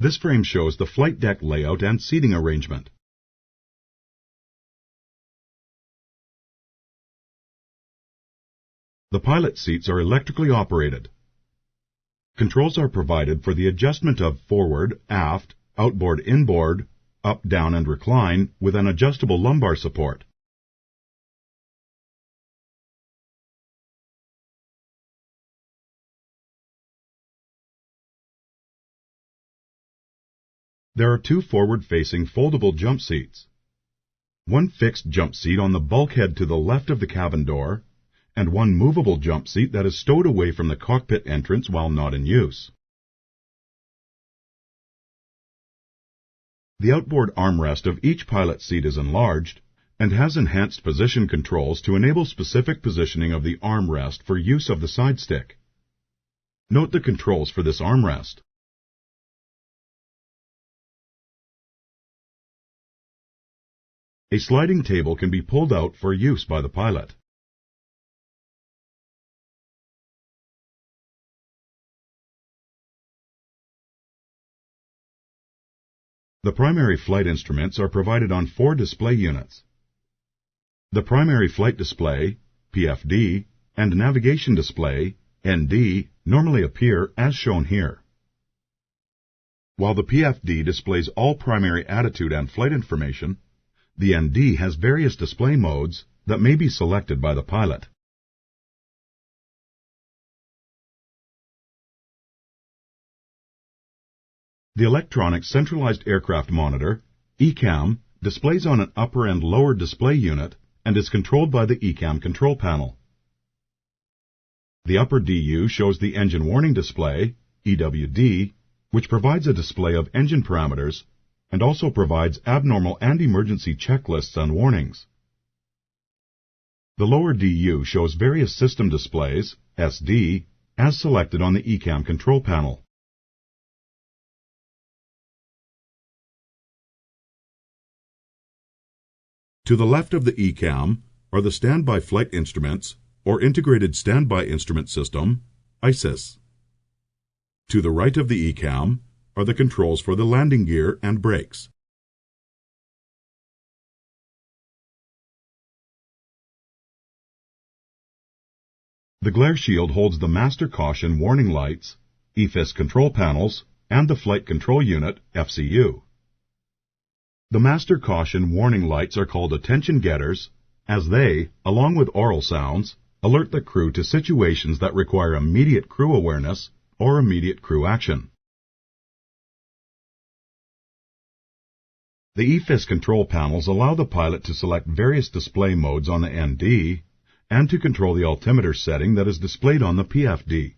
This frame shows the flight deck layout and seating arrangement. The pilot seats are electrically operated. Controls are provided for the adjustment of forward, aft, outboard, inboard, up, down, and recline with an adjustable lumbar support. There are two forward-facing foldable jump seats. One fixed jump seat on the bulkhead to the left of the cabin door, and one movable jump seat that is stowed away from the cockpit entrance while not in use. The outboard armrest of each pilot seat is enlarged and has enhanced position controls to enable specific positioning of the armrest for use of the side stick. Note the controls for this armrest. A sliding table can be pulled out for use by the pilot. The primary flight instruments are provided on 4 display units. The primary flight display, PFD, and navigation display, ND, normally appear as shown here. While the PFD displays all primary attitude and flight information, the ND has various display modes that may be selected by the pilot. The electronic centralized aircraft monitor, ECAM, displays on an upper and lower display unit and is controlled by the ECAM control panel. The upper DU shows the engine warning display, EWD, which provides a display of engine parameters and also provides abnormal and emergency checklists and warnings. The lower DU shows various system displays, SD, as selected on the ECAM control panel. To the left of the ECAM are the Standby Flight Instruments, or Integrated Standby Instrument System, ISIS. To the right of the ECAM are the controls for the landing gear and brakes. The glare shield holds the master caution warning lights, EFIS control panels, and the flight control unit, FCU. The master caution warning lights are called attention getters, as they, along with oral sounds, alert the crew to situations that require immediate crew awareness or immediate crew action. The EFIS control panels allow the pilot to select various display modes on the ND and to control the altimeter setting that is displayed on the PFD.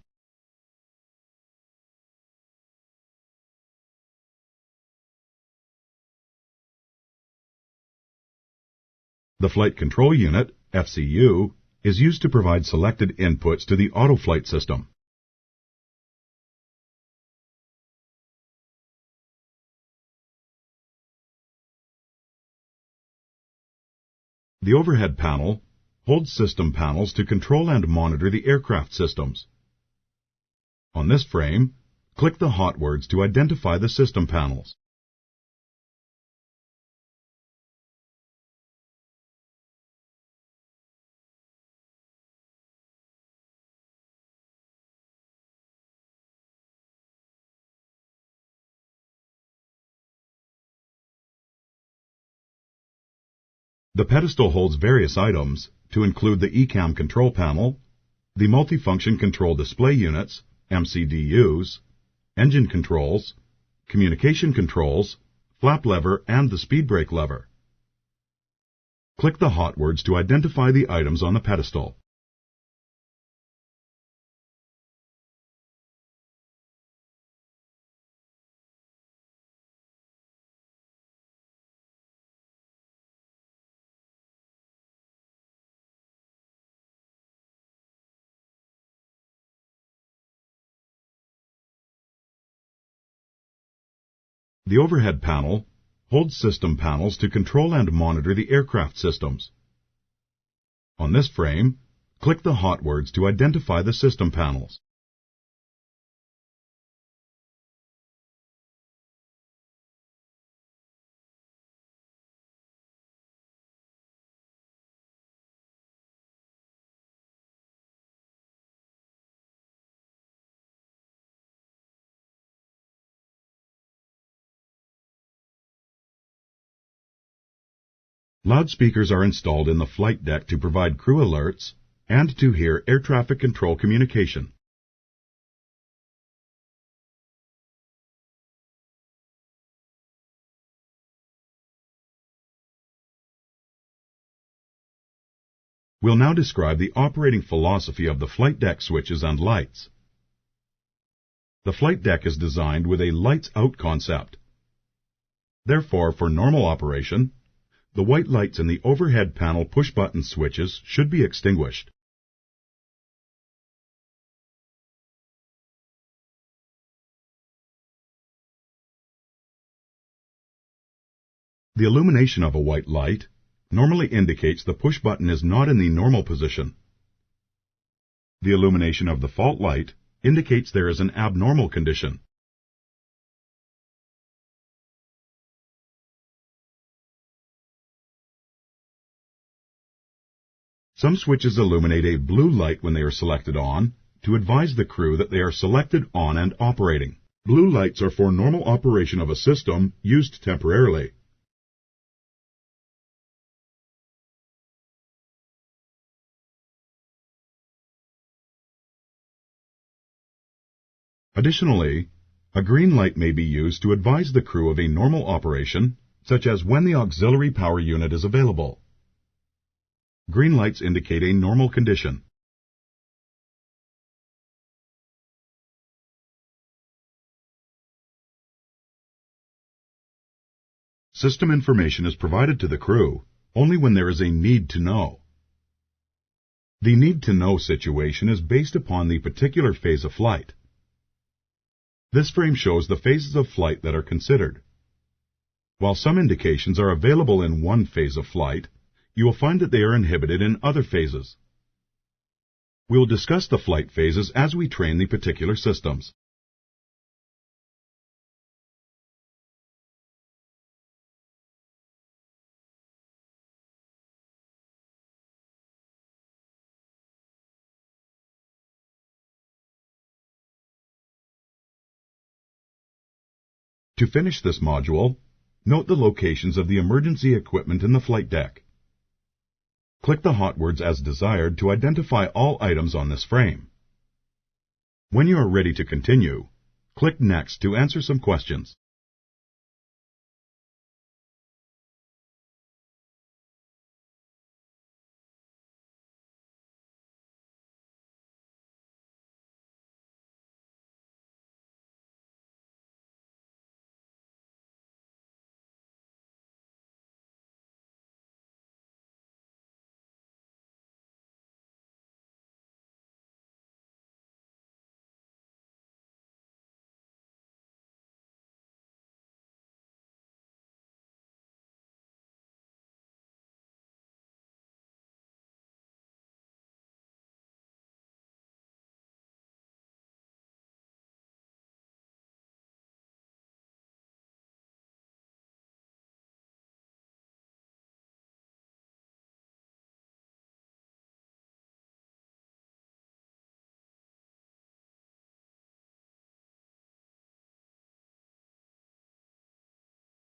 The Flight Control Unit, FCU, is used to provide selected inputs to the auto-flight system. The overhead panel holds system panels to control and monitor the aircraft systems. On this frame, click the hot words to identify the system panels. The pedestal holds various items, to include the ECAM control panel, the multifunction control display units, MCDUs, engine controls, communication controls, flap lever, and the speed brake lever. Click the hot words to identify the items on the pedestal. The overhead panel holds system panels to control and monitor the aircraft systems. On this frame, click the hot words to identify the system panels. Loudspeakers are installed in the flight deck to provide crew alerts and to hear air traffic control communication. We'll now describe the operating philosophy of the flight deck switches and lights. The flight deck is designed with a lights-out concept. Therefore, for normal operation, the white lights in the overhead panel push-button switches should be extinguished. The illumination of a white light normally indicates the push button is not in the normal position. The illumination of the fault light indicates there is an abnormal condition. Some switches illuminate a blue light when they are selected on to advise the crew that they are selected on and operating. Blue lights are for normal operation of a system used temporarily. Additionally, a green light may be used to advise the crew of a normal operation, such as when the auxiliary power unit is available. Green lights indicate a normal condition. System information is provided to the crew only when there is a need to know. The need to know situation is based upon the particular phase of flight. This frame shows the phases of flight that are considered. While some indications are available in one phase of flight, you will find that they are inhibited in other phases. We will discuss the flight phases as we train the particular systems. To finish this module, note the locations of the emergency equipment in the flight deck. Click the hot words as desired to identify all items on this frame. When you are ready to continue, click Next to answer some questions.